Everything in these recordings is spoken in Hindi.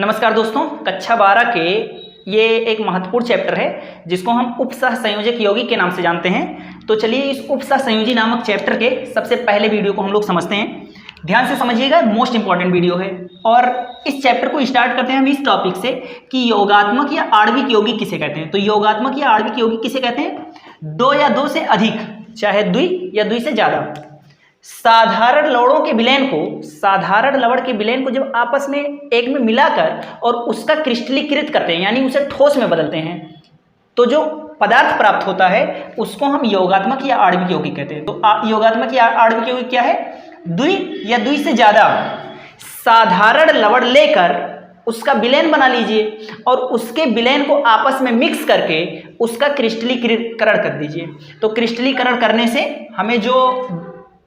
नमस्कार दोस्तों, कक्षा 12 के ये एक महत्वपूर्ण चैप्टर है जिसको हम उपसह संयोजक यौगिक के नाम से जानते हैं। तो चलिए इस उपसह संयोजी नामक चैप्टर के सबसे पहले वीडियो को हम लोग समझते हैं। ध्यान से समझिएगा, मोस्ट इंपॉर्टेंट वीडियो है। और इस चैप्टर को स्टार्ट करते हैं हम इस टॉपिक से कि योगात्मक या आणविक यौगिक किसे कहते हैं। तो योगात्मक या आणविक यौगिक किसे कहते हैं? दो या दो से अधिक, चाहे द्वि या द्वि से ज्यादा, साधारण लवणों के विलयन को, साधारण लवण के विलयन को जब आपस में एक में मिलाकर और उसका क्रिस्टलीकृत करते हैं, यानी उसे ठोस में बदलते हैं, तो जो पदार्थ प्राप्त होता है उसको हम योगात्मक या आणविक यौगिक कहते हैं। तो योगात्मक या आणविक यौगिक क्या है? द्वि या द्वि से ज्यादा साधारण लवण लेकर उसका विलयन बना लीजिए और उसके विलयन को आपस में मिक्स करके उसका क्रिस्टलीकरण कर दीजिए। तो क्रिस्टलीकरण करने से हमें जो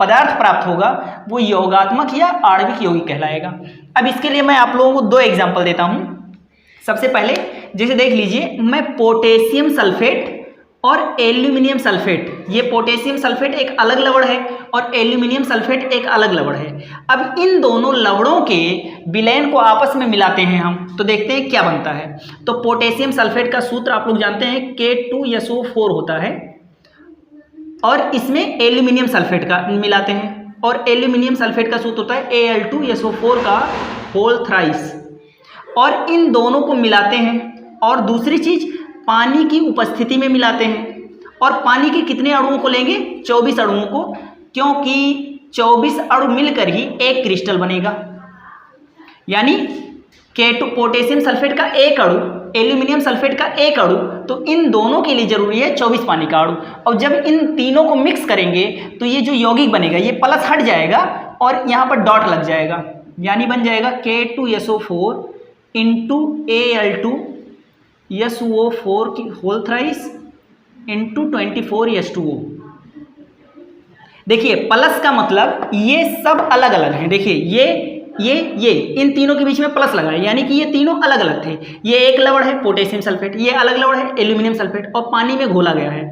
पदार्थ प्राप्त होगा वो योगात्मक या आणविक यौगिक कहलाएगा। अब इसके लिए मैं आप लोगों को दो एग्जांपल देता हूं। सबसे पहले जैसे देख लीजिए, मैं पोटेशियम सल्फेट और एल्यूमिनियम सल्फेट, ये पोटेशियम सल्फेट एक अलग लवण है और एल्यूमिनियम सल्फेट एक अलग लवण है। अब इन दोनों लवणों के विलयन को आपस में मिलाते हैं हम, तो देखते हैं क्या बनता है। तो पोटेशियम सल्फेट का सूत्र आप लोग जानते हैं K2SO4 होता है, और इसमें एल्यूमिनियम सल्फेट का मिलाते हैं और एल्यूमिनियम सल्फेट का सूत्र होता है Al2SO4 का होल थ्राइस, और इन दोनों को मिलाते हैं। और दूसरी चीज, पानी की उपस्थिति में मिलाते हैं। और पानी के कितने अणुओं को लेंगे? 24 अणुओं को, क्योंकि 24 अणु मिलकर ही एक क्रिस्टल बनेगा। यानी K2 पोटेशियम सल्फेट का एक अणु, एल्यूमिनियम सल्फेट का एक अणु, तो इन दोनों के लिए जरूरी है 24 पानी का अणु। और जब इन तीनों को मिक्स करेंगे तो ये जो यौगिक बनेगा, ये प्लस हट जाएगा और यहाँ पर डॉट लग जाएगा, यानी बन जाएगा K2SO4 इंटू Al2SO4 की होल थ्राइस इंटू 24H2O। देखिए प्लस का मतलब ये सब अलग अलग हैं। देखिए ये इन तीनों के बीच में प्लस लगा है, यानी कि ये तीनों अलग अलग थे। ये एक लवण है पोटेशियम सल्फेट, ये अलग लवण है एल्यूमिनियम सल्फेट, और पानी में घोला गया है।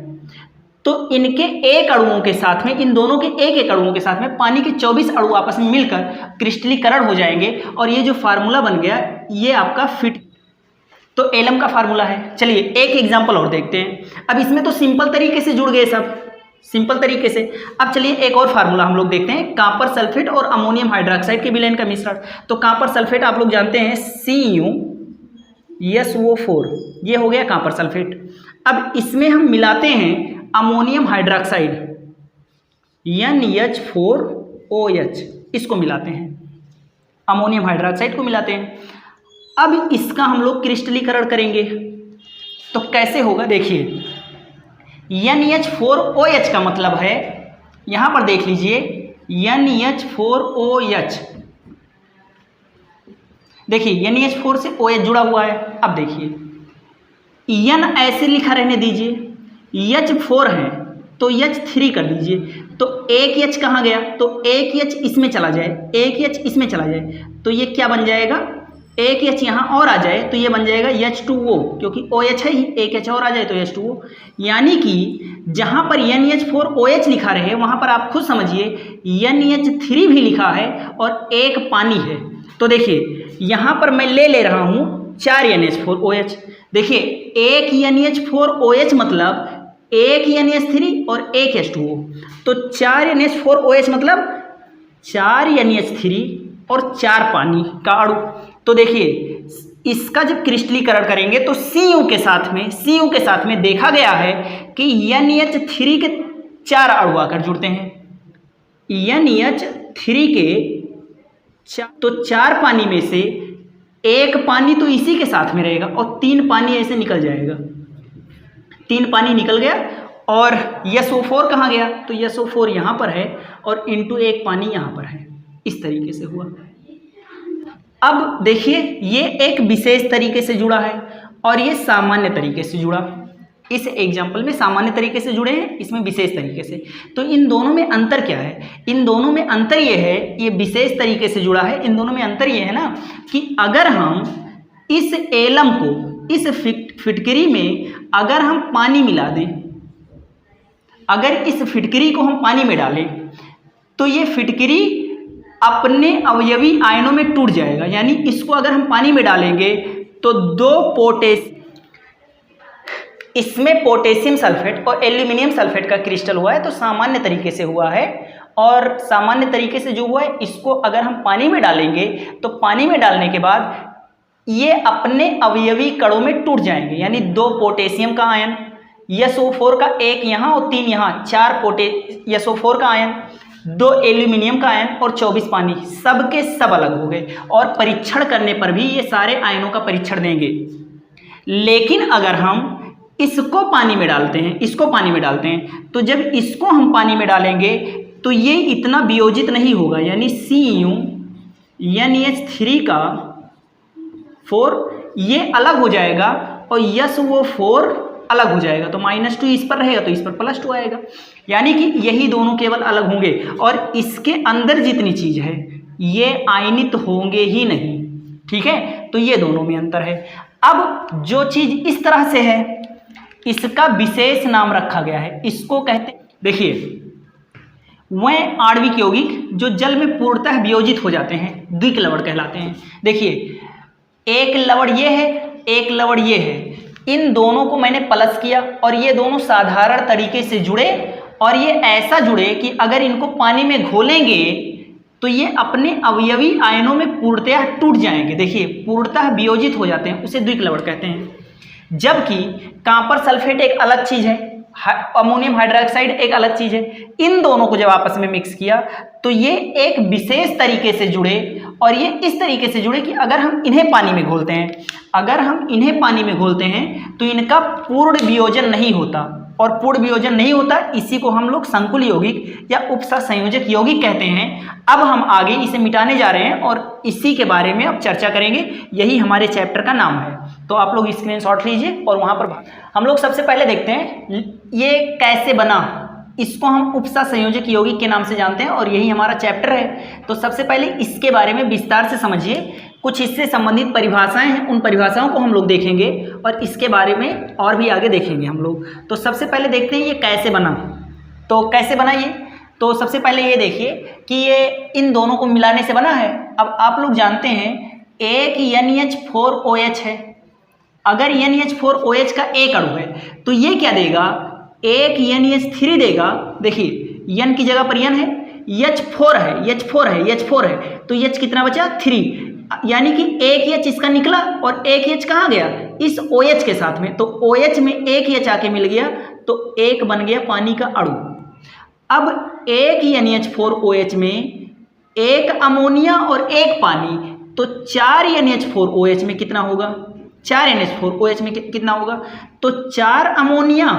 तो इनके एक अणुओं के साथ में, इन दोनों के एक एक अणुओं के साथ में पानी के 24 अणु आपस में मिलकर क्रिस्टलीकरण हो जाएंगे, और ये जो फार्मूला बन गया ये आपका फिट, तो एलम का फार्मूला है। चलिए एक एग्जाम्पल और देखते हैं। अब इसमें तो सिंपल तरीके से जुड़ गए सब, सिंपल तरीके से। अब चलिए एक और फार्मूला हम लोग देखते हैं, कॉपर सल्फेट और अमोनियम हाइड्रोक्साइड के विलयन का मिश्रण। तो कॉपर सल्फेट आप लोग जानते हैं CuSO4, ये हो गया कॉपर सल्फेट। अब इसमें हम मिलाते हैं अमोनियम हाइड्रोक्साइड NH4OH, इसको मिलाते हैं, अमोनियम हाइड्रोक्साइड को मिलाते हैं। अब इसका हम लोग क्रिस्टलीकरण करेंगे, तो कैसे होगा? देखिए NH4OH का मतलब है, यहां पर देख लीजिए NH4OH, देखिए NH4 से OH जुड़ा हुआ है। अब देखिए N ऐसे लिखा रहने दीजिए, H4 है तो H3 कर दीजिए, तो एक H कहाँ गया? तो एक H इसमें चला जाए, एक H इसमें चला जाए, तो ये क्या बन जाएगा? एक H यहाँ और आ जाए तो ये बन जाएगा H2O, क्योंकि OH है ही, एक H और आ जाए तो H2O। यानी कि जहाँ पर NH4OH लिखा रहे वहाँ पर आप खुद समझिए NH3 भी लिखा है और एक पानी है। तो देखिए यहाँ पर मैं ले रहा हूँ 4 NH4OH। देखिए एक NH4OH मतलब एक NH3 और एक H2O, तो 4 NH4OH मतलब 4 NH3 और 4 पानी का अणु। तो देखिए इसका जब क्रिस्टलीकरण करेंगे तो Cu के साथ में देखा गया है कि NH3 के 4 अणु आकर जुड़ते हैं। NH3 के तो 4 पानी में से एक पानी तो इसी के साथ में रहेगा और 3 पानी ऐसे निकल जाएगा, 3 पानी निकल गया। और SO4 कहाँ गया? तो SO4 यहाँ पर है और इंटू एक पानी यहाँ पर है, इस तरीके से हुआ। अब देखिए ये एक विशेष तरीके से जुड़ा है और ये सामान्य तरीके से जुड़ा। इस एग्जाम्पल में सामान्य तरीके से जुड़े हैं, इसमें विशेष तरीके से। तो इन दोनों में अंतर क्या है? इन दोनों में अंतर ये है, ये विशेष तरीके से जुड़ा है, इन दोनों में अंतर ये है ना कि अगर हम इस एलम को, इस फिटकरी में अगर हम पानी मिला दें, अगर इस फिटकरी को हम पानी में डालें तो ये फिटकरी अपने अवयवी आयनों में टूट जाएगा, यानी इसको अगर हम पानी में डालेंगे तो इसमें पोटेशियम सल्फेट और एल्यूमिनियम सल्फेट का क्रिस्टल हुआ है, तो सामान्य तरीके से हुआ है। और सामान्य तरीके से जो हुआ है इसको अगर हम पानी में डालेंगे तो पानी में डालने के बाद ये अपने अवयवी कणों में टूट जाएंगे, यानी 2 पोटेशियम का आयन, SO4 का 1 यहाँ और 3 यहाँ, 4 SO4 का आयन, 2 एल्यूमिनियम का आयन और 24 पानी, सब के सब अलग हो गए। और परीक्षण करने पर भी ये सारे आयनों का परीक्षण देंगे। लेकिन अगर हम इसको पानी में डालते हैं, तो जब इसको हम पानी में डालेंगे तो ये इतना वियोजित नहीं होगा, यानी Cu NH3 का 4 ये अलग हो जाएगा और SO4 अलग हो जाएगा, तो -2 इस पर रहेगा तो इस पर +2 आएगा, यानी कि यही दोनों केवल अलग होंगे और इसके अंदर जितनी चीज है ये आयनित होंगे ही नहीं। ठीक है, तो ये दोनों में अंतर है। अब जो चीज इस तरह से है इसका विशेष नाम रखा गया है, इसको कहते, देखिए वह आणविक यौगिक जो जल में पूर्णतः वियोजित हो जाते हैं द्विक लवण कहलाते हैं। देखिए एक लवण ये है, एक लवण ये है, इन दोनों को मैंने प्लस किया और ये दोनों साधारण तरीके से जुड़े और ये ऐसा जुड़े कि अगर इनको पानी में घोलेंगे तो ये अपने अवयवी आयनों में पूर्णतः टूट जाएंगे। देखिए पूर्णतः वियोजित हो जाते हैं, उसे द्विक लवण कहते हैं। जबकि कॉपर सल्फेट एक अलग चीज है, अमोनियम हाइड्रोक्साइड एक अलग चीज है। इन दोनों को जब आपस में मिक्स किया तो ये एक विशेष तरीके से जुड़े और ये इस तरीके से जुड़े कि अगर हम इन्हें पानी में घोलते हैं तो इनका पूर्ण वियोजन नहीं होता, और पूर्ण वियोजन नहीं होता इसी को हम लोग संकुल यौगिक या उपसहसंयोजक यौगिक कहते हैं। अब हम आगे इसे मिटाने जा रहे हैं और इसी के बारे में अब चर्चा करेंगे, यही हमारे चैप्टर का नाम है। तो आप लोग स्क्रीनशॉट लीजिए और वहां पर हम लोग सबसे पहले देखते हैं ये कैसे बना। इसको हम उपसहसंयोजक यौगिक के नाम से जानते हैं और यही हमारा चैप्टर है। तो सबसे पहले इसके बारे में विस्तार से समझिए, कुछ इससे संबंधित परिभाषाएं हैं, उन परिभाषाओं को हम लोग देखेंगे और इसके बारे में और भी आगे देखेंगे हम लोग। तो सबसे पहले देखते हैं ये कैसे बना। तो कैसे बना ये, तो सबसे पहले ये देखिए कि ये इन दोनों को मिलाने से बना है। अब आप लोग जानते हैं एक NH4OH है, अगर NH4OH का एक अणु है तो ये क्या देगा, एक NH3 देगा। देखिए N की जगह पर N है, H4 है, तो H कितना बचा 3, यानी कि एक H इसका निकला और एक H कहाँ गया इस OH के साथ में, तो OH में एक H आके मिल गया तो एक बन गया पानी का अणु। अब एक NH4OH में एक अमोनिया और एक पानी, तो 4 NH4OH में कितना होगा, 4 NH4OH में कितना होगा, तो 4 अमोनिया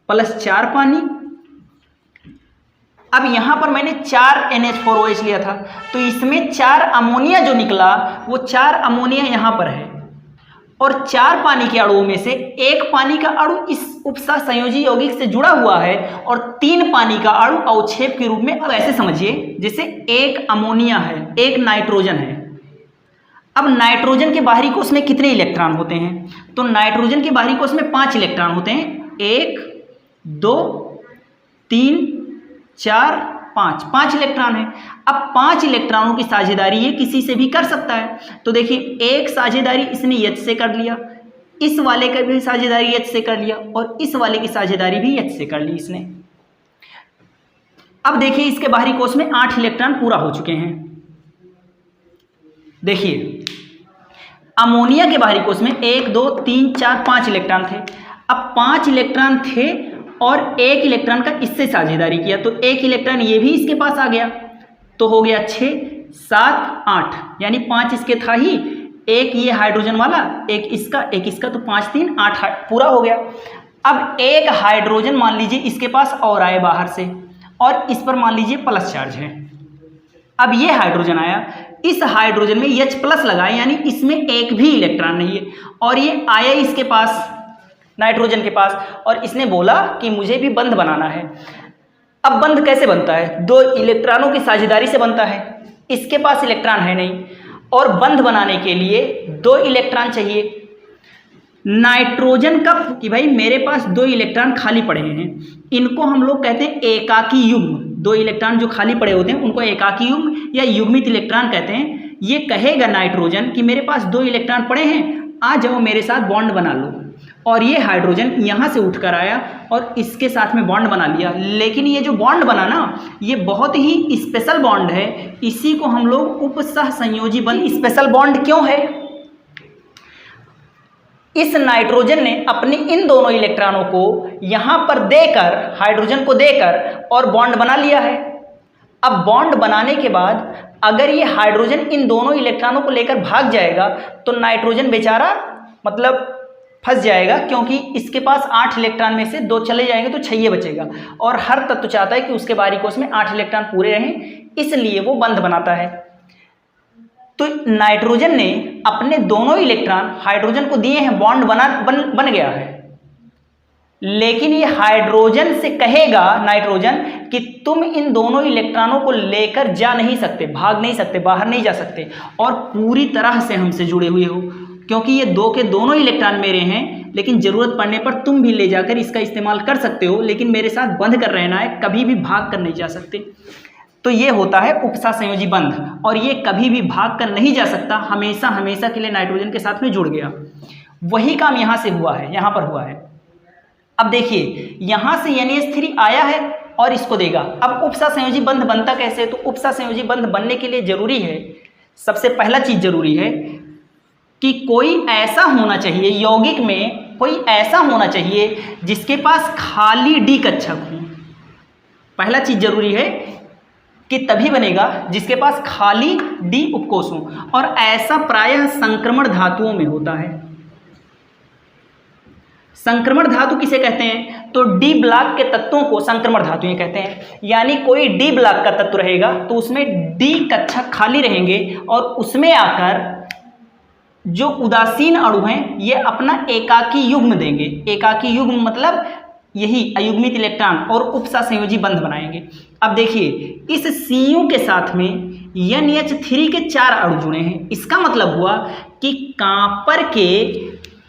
प्लस 4 पानी। अब यहां पर मैंने 4 NH4OH लिया था तो इसमें 4 अमोनिया जो निकला वो 4 अमोनिया यहां पर है और 4 पानी के अणुओं में से एक पानी का अणु इस उपसहसंयोजी यौगिक से जुड़ा हुआ है और 3 पानी का अणु अवक्षेप के रूप में। अब ऐसे समझिए जैसे एक अमोनिया है, एक नाइट्रोजन है। अब नाइट्रोजन के बाहरी कोश में कितने इलेक्ट्रॉन होते हैं, तो नाइट्रोजन के बाहरी कोश में 5 इलेक्ट्रॉन होते हैं, 1 2 3 4 5 इलेक्ट्रॉन है। अब 5 इलेक्ट्रॉनों की साझेदारी ये किसी से भी कर सकता है। तो देखिए एक साझेदारी इसने H से कर लिया, इस वाले का भी साझेदारी H से कर लिया और इस वाले की साझेदारी भी H से कर ली इसने। अब देखिए इसके बाहरी कोश में 8 इलेक्ट्रॉन पूरा हो चुके हैं। देखिए अमोनिया के बाहरी कोश में 1 2 3 4 5 इलेक्ट्रॉन थे। अब 5 इलेक्ट्रॉन थे और 1 इलेक्ट्रॉन का इससे साझेदारी किया तो 1 इलेक्ट्रॉन ये भी इसके पास आ गया, तो हो गया 6 7 8, यानी 5 इसके था ही, एक ये हाइड्रोजन वाला, एक इसका, तो 5 3 8 पूरा हो गया। अब एक हाइड्रोजन मान लीजिए इसके पास और आए बाहर से और इस पर मान लीजिए प्लस चार्ज है। अब ये हाइड्रोजन आया, इस हाइड्रोजन में H प्लस लगा, यानी इसमें एक भी इलेक्ट्रॉन नहीं है और ये आया इसके पास नाइट्रोजन के पास और इसने बोला कि मुझे भी बंध बनाना है। अब बंध कैसे बनता है, 2 इलेक्ट्रॉनों की साझेदारी से बनता है। इसके पास इलेक्ट्रॉन है नहीं और बंध बनाने के लिए 2 इलेक्ट्रॉन चाहिए। नाइट्रोजन कब कि भाई मेरे पास 2 इलेक्ट्रॉन खाली पड़े हैं, इनको हम लोग कहते हैं एकाकी युग्म, दो इलेक्ट्रॉन जो खाली पड़े होते हैं उनको एकाकी युग्म या युग्मित इलेक्ट्रॉन कहते हैं। ये कहेगा नाइट्रोजन कि मेरे पास दो इलेक्ट्रॉन पड़े हैं, आ जाओ मेरे साथ बॉन्ड बना लो। और ये हाइड्रोजन यहाँ से उठकर आया और इसके साथ में बॉन्ड बना लिया। लेकिन ये जो बॉन्ड बना ना, ये बहुत ही स्पेशल बॉन्ड है, इसी को हम लोग उपसह संयोजी बंध। स्पेशल बॉन्ड क्यों है? इस नाइट्रोजन ने अपने इन दोनों इलेक्ट्रॉनों को यहाँ पर देकर, हाइड्रोजन को देकर और बॉन्ड बना लिया है। अब बॉन्ड बनाने के बाद अगर ये हाइड्रोजन इन दोनों इलेक्ट्रॉनों को लेकर भाग जाएगा तो नाइट्रोजन बेचारा मतलब फंस जाएगा, क्योंकि इसके पास 8 इलेक्ट्रॉन में से 2 चले जाएंगे तो 6 बचेगा। और हर तत्व चाहता है कि उसके बाहरी कोश में 8 इलेक्ट्रॉन पूरे रहें, इसलिए वो बंध बनाता है। तो नाइट्रोजन ने अपने दोनों इलेक्ट्रॉन हाइड्रोजन को दिए हैं, बॉन्ड बन गया है। लेकिन ये हाइड्रोजन से कहेगा नाइट्रोजन कि तुम इन दोनों इलेक्ट्रॉनों को लेकर जा नहीं सकते, भाग नहीं सकते, बाहर नहीं जा सकते और पूरी तरह से हमसे जुड़े हुए हो, क्योंकि ये दो के दोनों इलेक्ट्रॉन मेरे हैं। लेकिन जरूरत पड़ने पर तुम भी ले जाकर इसका इस्तेमाल कर सकते हो, लेकिन मेरे साथ बंध कर रहना है, कभी भी भाग कर नहीं जा सकते। तो ये होता है उपसह संयोजी बंध, और ये कभी भी भाग कर नहीं जा सकता, हमेशा हमेशा के लिए नाइट्रोजन के साथ में जुड़ गया। वही काम यहाँ से हुआ है, यहाँ पर हुआ है। अब देखिए यहाँ से NH3 आया है और इसको देगा। अब उपसह संयोजी बंध बनता कैसे? तो उपसह संयोजी बंध बनने के लिए जरूरी है, सबसे पहला चीज जरूरी है कि कोई ऐसा होना चाहिए, यौगिक में कोई ऐसा होना चाहिए जिसके पास खाली डी कक्षक हो। पहला चीज जरूरी है कि तभी बनेगा जिसके पास खाली डी उपकोष हो, और ऐसा प्रायः संक्रमण धातुओं में होता है। संक्रमण धातु किसे कहते हैं? तो डी ब्लॉक के तत्वों को संक्रमण धातुएं कहते हैं। यानी कोई डी ब्लॉक का तत्व रहेगा तो उसमें डी कक्षक खाली रहेंगे और उसमें आकर जो उदासीन अणु हैं ये अपना एकाकी युग्म देंगे। एकाकी युग्म मतलब यही अयुग्मित इलेक्ट्रॉन, और उपसह संयोजी बंध बनाएंगे। अब देखिए इस CU के साथ में NH3 के 4 अणु जुड़े हैं। इसका मतलब हुआ कि कॉपर के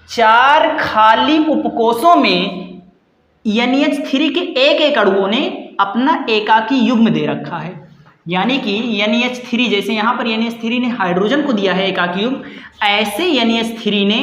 4 खाली उपकोषों में NH3 के एक अणुओं ने अपना एकाकी युग्म दे रखा है। यानी कि NH3, जैसे यहाँ पर NH3 ने हाइड्रोजन को दिया है एकाकी युग्म, ऐसे NH3 ने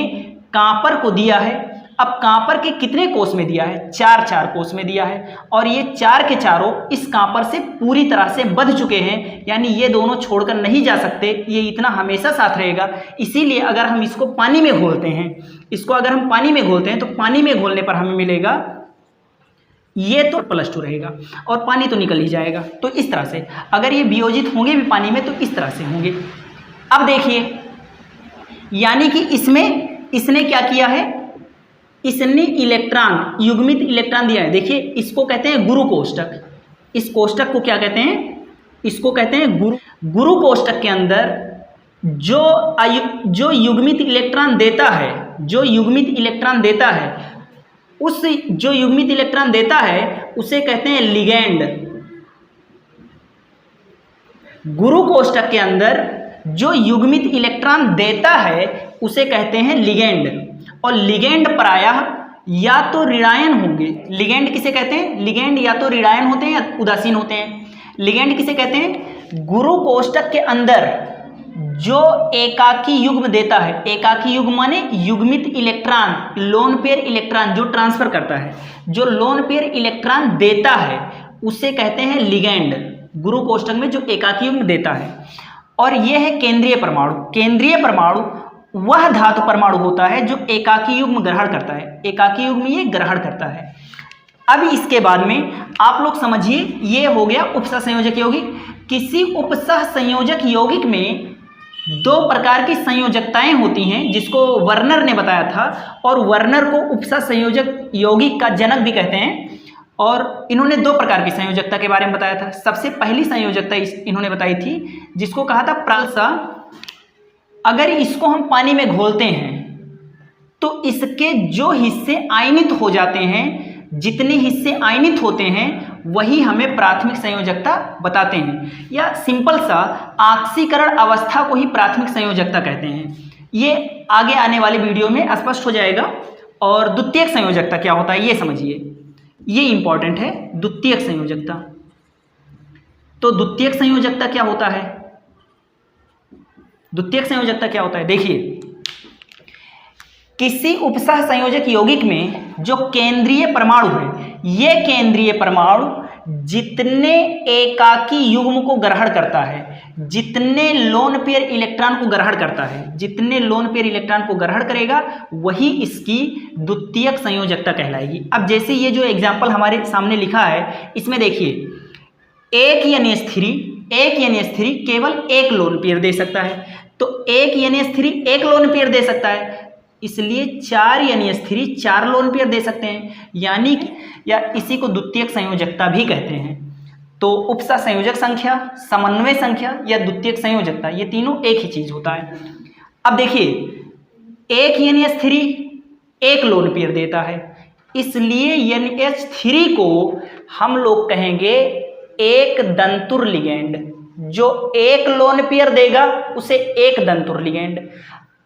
कॉपर को दिया है। अब कॉपर के कितने कोष में दिया है? 4 कोष में दिया है, और ये 4 के चारों इस कॉपर से पूरी तरह से बंध चुके हैं। यानी ये दोनों छोड़कर नहीं जा सकते, ये इतना हमेशा साथ रहेगा। इसीलिए अगर हम इसको पानी में घोलते हैं, इसको अगर हम पानी में घोलते हैं तो पानी में घोलने पर हमें मिलेगा ये तो +2 रहेगा, और पानी तो निकल ही जाएगा। तो इस तरह से अगर ये वियोजित होंगे भी पानी में तो इस तरह से होंगे। अब देखिए यानी कि इसने क्या किया है? इसने इलेक्ट्रॉन, युग्मित इलेक्ट्रॉन दिया है। देखिए इसको कहते हैं गुरु कोष्टक। इस कोष्टक को क्या कहते हैं? इसको कहते हैं गुरु कोष्टक के अंदर जो युग्मित इलेक्ट्रॉन देता है, जो युग्मित इलेक्ट्रॉन देता है, उस जो युग्मित इलेक्ट्रॉन देता है उसे कहते हैं लिगैंड। गुरु कोष्टक के अंदर जो युग्मित इलेक्ट्रॉन देता है उसे कहते हैं लिगैंड। और लिगैंड प्रायः या तो ऋणायन होंगे। लिगैंड किसे कहते हैं? लिगैंड या तो ऋणायन होते हैं या उदासीन होते हैं। लिगैंड किसे कहते हैं? गुरु कोष्टक के अंदर जो एकाकी युग्म देता है। एकाकी युग्म माने युग्मित इलेक्ट्रॉन, लोन पेयर इलेक्ट्रॉन जो ट्रांसफर करता है, जो लोन पेयर इलेक्ट्रॉन देता है उसे कहते हैं लिगैंड। गुरु कोष्टक में जो एकाकी युग्म देता है। और यह है केंद्रीय परमाणु। केंद्रीय परमाणु वह धातु परमाणु होता है जो एकाकी युग्म ग्रहण करता है। एकाकी युग्म ये ग्रहण करता है। अब इसके बाद में आप लोग समझिए, ये हो गया उपसह संयोजक यौगिक। किसी उपसह संयोजक यौगिक में 2 प्रकार की संयोजकताएं होती हैं, जिसको वर्नर ने बताया था, और वर्नर को उपसह संयोजक यौगिक का जनक भी कहते हैं। और इन्होंने 2 प्रकार की संयोजकता के बारे में बताया था। सबसे पहली संयोजकता इन्होंने बताई थी जिसको कहा था प्रालसा। अगर इसको हम पानी में घोलते हैं तो इसके जो हिस्से आयनित हो जाते हैं, जितने हिस्से आयनित होते हैं वही हमें प्राथमिक संयोजकता बताते हैं, या सिंपल सा ऑक्सीकरण अवस्था को ही प्राथमिक संयोजकता कहते हैं। ये आगे आने वाले वीडियो में स्पष्ट हो जाएगा। और द्वितीयक संयोजकता क्या होता है ये समझिए, ये इंपॉर्टेंट है। द्वितीयक संयोजकता, तो द्वितीयक संयोजकता क्या होता है? द्वितीयक संयोजकता क्या होता है? देखिए, किसी उपसह संयोजक यौगिक में जो केंद्रीय परमाणु है, ये केंद्रीय परमाणु जितने एकाकी युग्म को ग्रहण करता है, जितने लोन पेयर इलेक्ट्रॉन को ग्रहण करता है, जितने लोन पेयर इलेक्ट्रॉन को ग्रहण करेगा वही इसकी द्वितीयक संयोजकता कहलाएगी। अब जैसे ये जो एग्जाम्पल हमारे सामने लिखा है, इसमें देखिए एक NH3 केवल एक लोन पेयर दे सकता है, तो एक NH3 एक लोन पेयर दे सकता है, इसलिए 4 NH3 4 लोन पेयर दे सकते हैं, यानी कि या इसी को द्वितीयक संयोजकता भी कहते हैं। तो उपसह संयोजक संख्या, समन्वय संख्या या द्वितीयक संयोजकता, ये तीनों एक ही चीज होता है। अब देखिए, एक NH3 एक लोन पेयर देता है, इसलिए NH3 को हम लोग कहेंगे एक दंतुर लिगेंड। जो एक लोन पेयर देगा उसे एक दंतुर लिगेंड।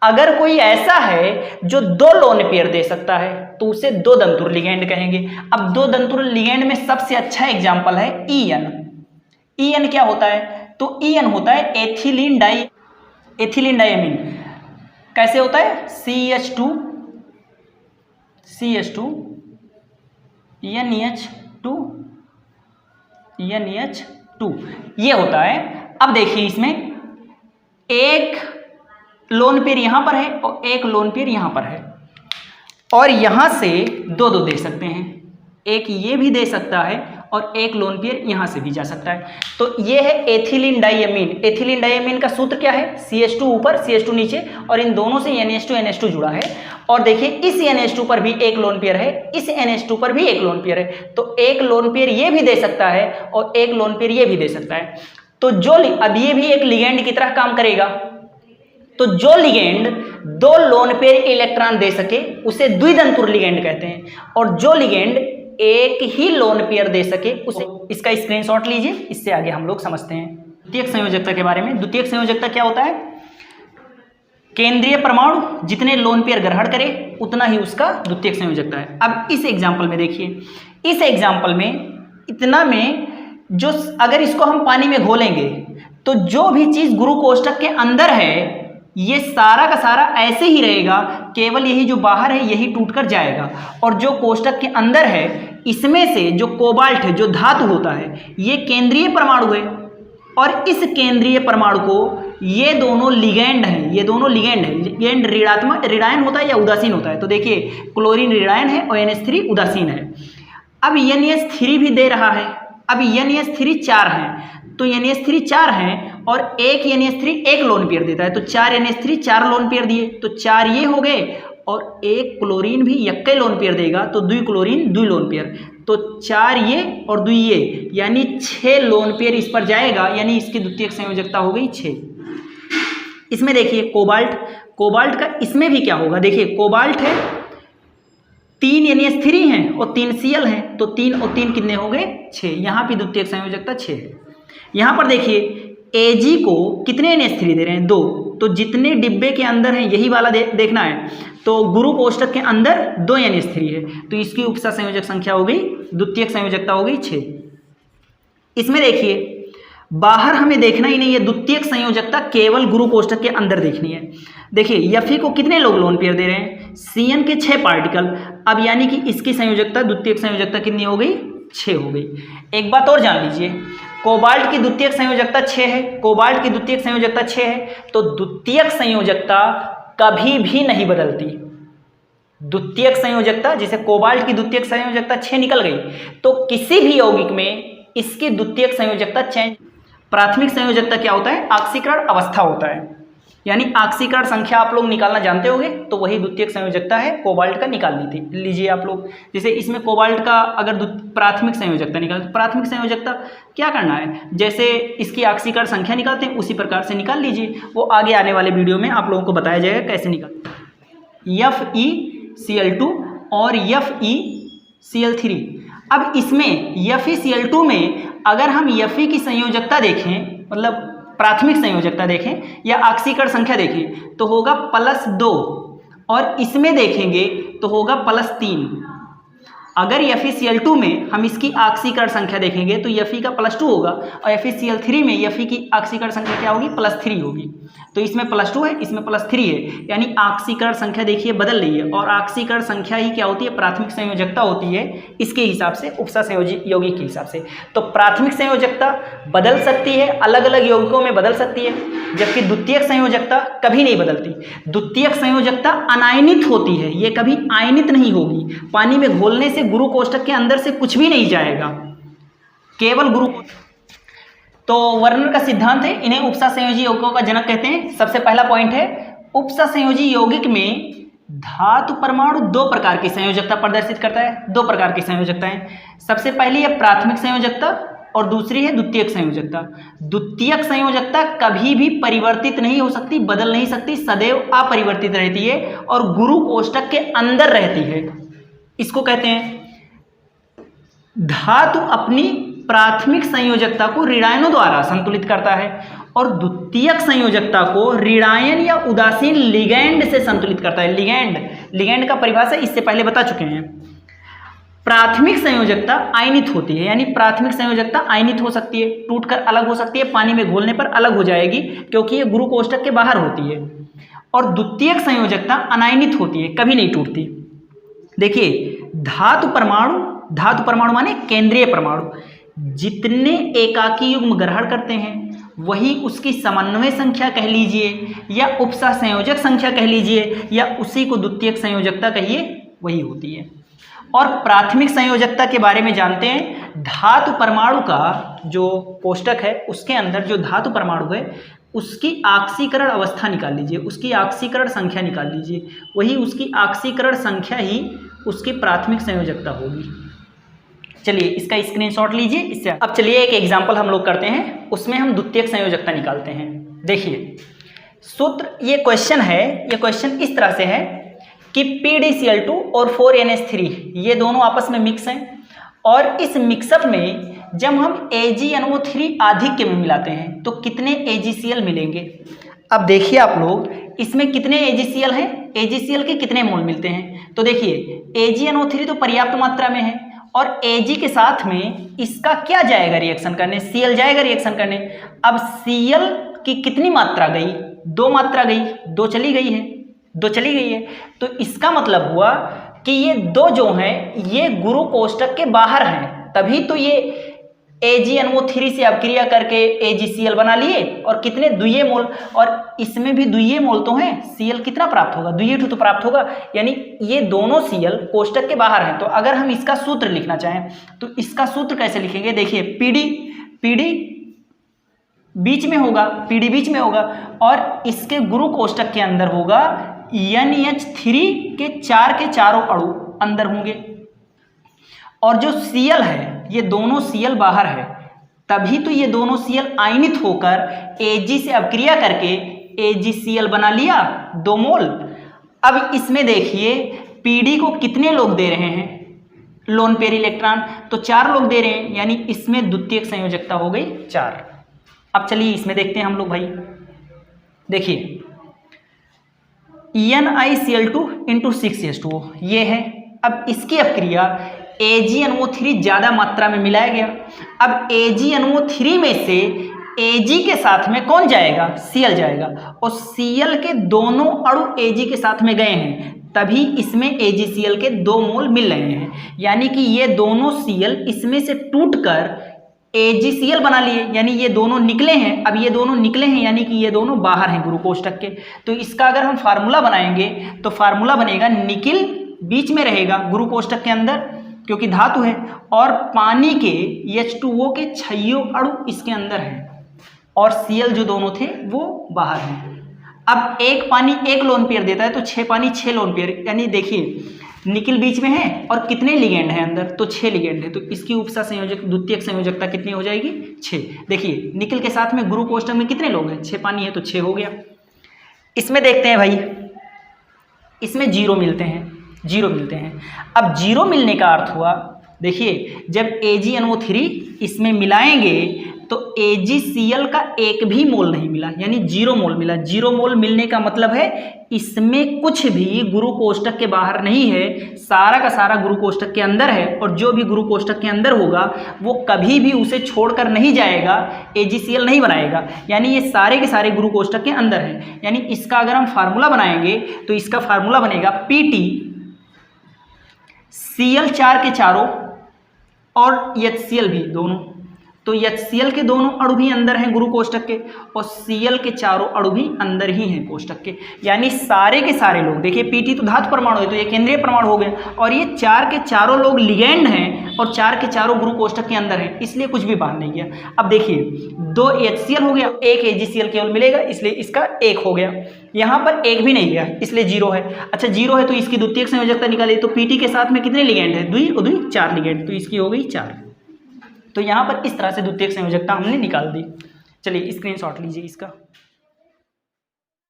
अगर कोई ऐसा है जो 2 लोन पेयर दे सकता है तो उसे 2 दंतुर लिगेंड कहेंगे। अब 2 दंतुर लिगेंड में सबसे अच्छा एग्जाम्पल है EN। EN क्या होता है? तो EN होता है एथिलीन डाइएमीन। कैसे होता है? CH2 NH2 ये होता है। अब देखिए, इसमें एक लोन पेयर यहां पर है और एक लोन पेयर यहां पर है, और यहां से 2 दे सकते हैं, एक ये भी दे सकता है और एक लोन पेयर यहां से भी जा सकता है। तो ये है एथिलीन डाइएमीन। एथिलीन डाइएमीन का सूत्र क्या है? CH2 ऊपर CH2 नीचे, और इन दोनों से NH2 जुड़ा है। और देखिए, इस NH2 पर भी एक लोन पेयर है, इस NH2 पर भी एक लोन पेयर है, तो एक लोन पेयर ये भी दे सकता है और एक लोन पेयर ये भी दे सकता है। तो जो अब ये भी एक लिगेंड की तरह काम करेगा। तो जो लिगेंड 2 लोन पेयर इलेक्ट्रॉन दे सके उसे द्विदंतुर लिगेंड कहते हैं, और जो लिगेंड एक ही लोन पेयर दे सके उसे, इसका स्क्रीनशॉट लीजिए, इससे आगे हम लोग समझते हैं द्वितीयक संयोजकता के बारे में। द्वितीयक संयोजकता क्या होता है? केंद्रीय परमाणु जितने लोन पेयर ग्रहण करे उतना ही उसका द्वितीयक संयोजकता है। अब इस एग्जाम्पल में देखिए, इस एग्जाम्पल में इतना में जो अगर इसको हम पानी में घोलेंगे तो जो भी चीज गुरु कोष्ठक के अंदर है ये सारा का सारा ऐसे ही रहेगा, केवल यही जो बाहर है यही टूटकर जाएगा, और जो कोष्ठक के अंदर है इसमें से जो कोबाल्ट है, जो धातु होता है, ये केंद्रीय परमाणु है, और इस केंद्रीय परमाणु को ये दोनों लिगेंड हैं, ये दोनों लिगेंड है। लिगेंड ऋणायन होता है या उदासीन होता है? तो देखिए, क्लोरीन ऋणायन है और NH3 उदासीन है। अब NH3 भी दे रहा है, अब NH3 4 है, तो NH3 4 हैं और एक NH3 एक लोन पेयर देता है, तो 4 NH3 4 लोन पेयर दिए, तो 4 ये हो गए, और एक क्लोरीन भी यक्के लोन पेयर देगा, तो 2 क्लोरीन 2 लोन पेयर, तो 4 ये और 2 ये, यानी 6 लोन पेयर इस पर जाएगा, यानी इसकी द्वितीयक संयोजकता हो गई 6। इसमें देखिए कोबाल्ट का इसमें भी क्या होगा? देखिए, कोबाल्ट है, 3 NH3 हैं और 3 Cl हैं, तो 3 और 3 कितने हो गए? 6। यहाँ भी द्वितीयक संयोजकता 6 है। यहाँ पर देखिए, Ag को कितने NH3 दे रहे हैं? 2, तो जितने डिब्बे के अंदर हैं यही वाला देखना है, तो गुरु कोष्ठक के अंदर 2 NH3 है, तो इसकी उपसह संयोजक संख्या हो गई, द्वितीयक संयोजकता हो गई 6। इसमें देखिए, बाहर हमें देखना ही नहीं है, द्वितीयक संयोजकता केवल गुरु कोष्ठक के अंदर देखनी है। देखिए, Fe को कितने लोग लोन पेयर दे रहे हैं? Cn के 6 पार्टिकल। अब यानी कि इसकी संयोजकता, द्वितीयक संयोजकता कितनी हो गई? 6 हो गई। एक बात और जान लीजिए, कोबाल्ट की द्वितीयक संयोजकता 6 है, कोबाल्ट की द्वितीयक संयोजकता 6 है, तो द्वितीयक संयोजकता कभी भी नहीं बदलती। द्वितीयक संयोजकता, जैसे कोबाल्ट की द्वितीयक संयोजकता 6 निकल गई, तो किसी भी यौगिक में इसकी द्वितीयक संयोजकता चेंज। प्राथमिक संयोजकता क्या होता है? ऑक्सीकरण अवस्था होता है, यानी ऑक्सीकरण संख्या आप लोग निकालना जानते होंगे, तो वही द्वितीयक संयोजकता है। कोबाल्ट का निकाल लीजिए आप लोग। जैसे इसमें कोबाल्ट का अगर प्राथमिक संयोजकता निकाल, तो प्राथमिक संयोजकता क्या करना है? जैसे इसकी ऑक्सीकरण संख्या निकालते हैं उसी प्रकार से निकाल लीजिए, वो आगे आने वाले वीडियो में आप लोगों को बताया जाएगा कैसे निकालते हैं। FeCl2 और FeCl3। अब इसमें FeCl2 में अगर हम Fe की संयोजकता देखें, मतलब प्राथमिक संयोजकता देखें या ऑक्सीकरण संख्या देखें, तो होगा +2, और इसमें देखेंगे तो होगा +3। अगर FeCl2 में हम इसकी ऑक्सीकरण संख्या देखेंगे तो Fe का +2 होगा और FeCl3 में Fe की ऑक्सीकरण संख्या क्या होगी, +3 होगी। तो इसमें +2 है, इसमें +3 है, यानी ऑक्सीकरण संख्या देखिए बदल रही है। और ऑक्सीकरण संख्या ही क्या होती है, प्राथमिक संयोजकता होती है इसके हिसाब से, उपसहसंयोजी यौगिक के हिसाब से। तो प्राथमिक संयोजकता बदल सकती है, अलग अलग यौगिकों में बदल सकती है, जबकि द्वितीयक संयोजकता कभी नहीं बदलती। द्वितीयक संयोजकता अनायनित होती है, ये कभी आयनित नहीं होगी। पानी में घोलने से गुरु कोष्ठक के अंदर से कुछ भी नहीं जाएगा, केवल गुरु। तो वर्नर का सिद्धांत है, इन्हें उपसहसंयोजी यौगिकों का जनक कहते हैं। सबसे पहला पॉइंट है, उपसहसंयोजी यौगिक में धातु परमाणु दो प्रकार की संयोजकता प्रदर्शित करता है। दो प्रकार की संयोजकताएं, सबसे पहली है प्राथमिक संयोजकता और दूसरी है द्वितीयक संयोजकता। द्वितीयक संयोजकता कभी भी परिवर्तित नहीं हो सकती, बदल नहीं सकती, सदैव अपरिवर्तित रहती है और गुरु कोष्ठक के अंदर रहती है। इसको कहते हैं धातु अपनी प्राथमिक संयोजकता को ऋणायनों द्वारा संतुलित करता है और द्वितीयक संयोजकता को ऋणायन या उदासीन लिगैंड से संतुलित करता है। लिगैंड का परिभाषा इससे पहले बता चुके हैं। प्राथमिक संयोजकता आयनित होती है, यानी प्राथमिक संयोजकता आयनित हो सकती है, टूटकर अलग हो सकती है, पानी में घोलने पर अलग हो जाएगी क्योंकि ये गुरु कोष्ठक के बाहर होती है। और द्वितीयक संयोजकता अनायनित होती है, कभी नहीं टूटती। देखिए धातु परमाणु माने केंद्रीय परमाणु जितने एकाकी युग्म ग्रहण करते हैं वही उसकी समन्वय संख्या कह लीजिए या उपसहसंयोजक संख्या कह लीजिए या उसी को द्वितीयक संयोजकता कहिए, वही होती है। और प्राथमिक संयोजकता के बारे में जानते हैं। धातु परमाणु का जो कोष्ठक है उसके अंदर जो धातु परमाणु है उसकी ऑक्सीकरण अवस्था निकाल लीजिए, उसकी ऑक्सीकरण संख्या निकाल लीजिए, वही उसकी ऑक्सीकरण संख्या ही उसकी प्राथमिक संयोजकता होगी। चलिए इसका स्क्रीनशॉट लीजिए इससे। अब चलिए एक एग्जांपल हम लोग करते हैं, उसमें हम द्वितीयक संयोजकता निकालते हैं। देखिए सूत्र, ये क्वेश्चन है, ये क्वेश्चन इस तरह से है कि PdCl2 और 4NH3 ये दोनों आपस में मिक्स हैं और इस मिक्सअप में जब हम AgNO3 आधिक्य में मिलाते हैं तो कितने AgCl मिलेंगे। अब देखिए आप लोग इसमें कितने AgCl हैं, AgCl के कितने मोल मिलते हैं। तो देखिए AgNO3 तो पर्याप्त मात्रा में है और Ag के साथ में इसका क्या जाएगा रिएक्शन करने, Cl जाएगा रिएक्शन करने। अब Cl की कितनी मात्रा गई, 2 मात्रा गई, 2 चली गई है। तो इसका मतलब हुआ कि ये 2 जो हैं ये गुरु कोष्ठक के बाहर हैं, तभी तो ये AgNO3 से अपक्रिया करके AgCl बना लिए और कितने द्वितीय मोल, और इसमें भी द्वितीय मोल तो हैं। Cl कितना प्राप्त होगा, द्वितीय तो प्राप्त होगा, यानी ये दोनों Cl कोष्ठक के बाहर हैं। तो अगर हम इसका सूत्र लिखना चाहें तो इसका सूत्र कैसे लिखेंगे। देखिए PD बीच में होगा, PD बीच में होगा और इसके गुरु कोष्ठक के अंदर होगा NH3 के 4 के चारों अणु अंदर होंगे और जो Cl है ये दोनों Cl बाहर है, तभी तो ये दोनों Cl आयनित होकर Ag से अपक्रिया करके AgCl बना लिया 2 मोल। अब इसमें देखिए PD को कितने लोग दे रहे हैं, लोन पेयर इलेक्ट्रॉन, तो 4 लोग दे रहे हैं, यानी इसमें द्वितीयक संयोजकता हो गई 4। अब चलिए इसमें देखते हैं हम लोग भाई। देखिए NiCl2 × 6H2O ये है। अब इसकी अपक्रिया AgNO3 ज़्यादा मात्रा में मिलाया गया। अब AgNO3 में से Ag के साथ में कौन जाएगा, Cl जाएगा और Cl के दोनों अणु Ag के साथ में गए हैं, तभी इसमें AgCl के 2 मोल मिल रहे हैं, यानी कि ये दोनों Cl इसमें से टूटकर AgCl बना लिए, यानी ये दोनों निकले हैं। अब ये दोनों निकले हैं यानी कि ये दोनों बाहर हैं गुरु कोष्ठक के। तो इसका अगर हम फार्मूला बनाएंगे तो फार्मूला बनेगा, निकिल बीच में रहेगा गुरु कोष्ठक के अंदर क्योंकि धातु है और पानी के H2O के 6 अणु इसके अंदर हैं और Cl जो दोनों थे वो बाहर हैं। अब एक पानी 1 लोन पेयर देता है तो 6 पानी 6 लोन पेयर, यानी देखिए निकिल बीच में है और कितने लिगेंड हैं अंदर, तो 6 लिगेंड है। तो इसकी उपसहसंयोजक द्वितीयक संयोजकता कितनी हो जाएगी, 6। देखिए निकिल के साथ में गुरु कोष्ठक में कितने लोग हैं, 6 पानी है तो 6 हो गया। इसमें देखते हैं भाई, इसमें 0 मिलते हैं। अब 0 मिलने का अर्थ हुआ, देखिए जब AgNO3 इसमें मिलाएंगे तो AgCl का एक भी मोल नहीं मिला, यानी 0 मोल मिला। 0 मोल मिलने का मतलब है इसमें कुछ भी गुरु कोष्ठक के बाहर नहीं है, सारा का सारा गुरु कोष्ठक के अंदर है, और जो भी गुरु कोष्ठक के अंदर होगा वो कभी भी उसे छोड़कर नहीं जाएगा, AgCl नहीं बनाएगा, यानी ये सारे के सारे गुरु कोष्ठक के अंदर है। यानी इसका अगर हम फार्मूला बनाएंगे तो इसका फार्मूला बनेगा PT Cl 4 के चारों और HCl भी दोनों, तो HCl के दोनों अणु भी अंदर हैं गुरु कोष्ठक के, और Cl के चारों अणु भी अंदर ही हैं कोष्ठक के। यानी सारे के सारे लोग, देखिए PT तो धातु परमाणु है तो ये केंद्रीय परमाणु हो गए, और ये 4 के चारों लोग लिगेंड हैं और 4 के चारों गुरु कोष्ठक के अंदर हैं, इसलिए कुछ भी बाहर नहीं गया। अब देखिए 2 HCl हो गया, 1 AgCl केवल मिलेगा, इसलिए इसका 1 हो गया। यहाँ पर 1 भी नहीं गया, इसलिए 0 है। अच्छा 0 है तो इसकी द्वितीयक संयोजकता निकालिए, तो PT के साथ में कितने लिगेंड है, 2 और 2 4 लिगेंड, तो इसकी हो गई 4। तो यहाँ पर इस तरह से द्वितीयक संयोजकता हमने निकाल दी। चलिए स्क्रीनशॉट लीजिए इसका।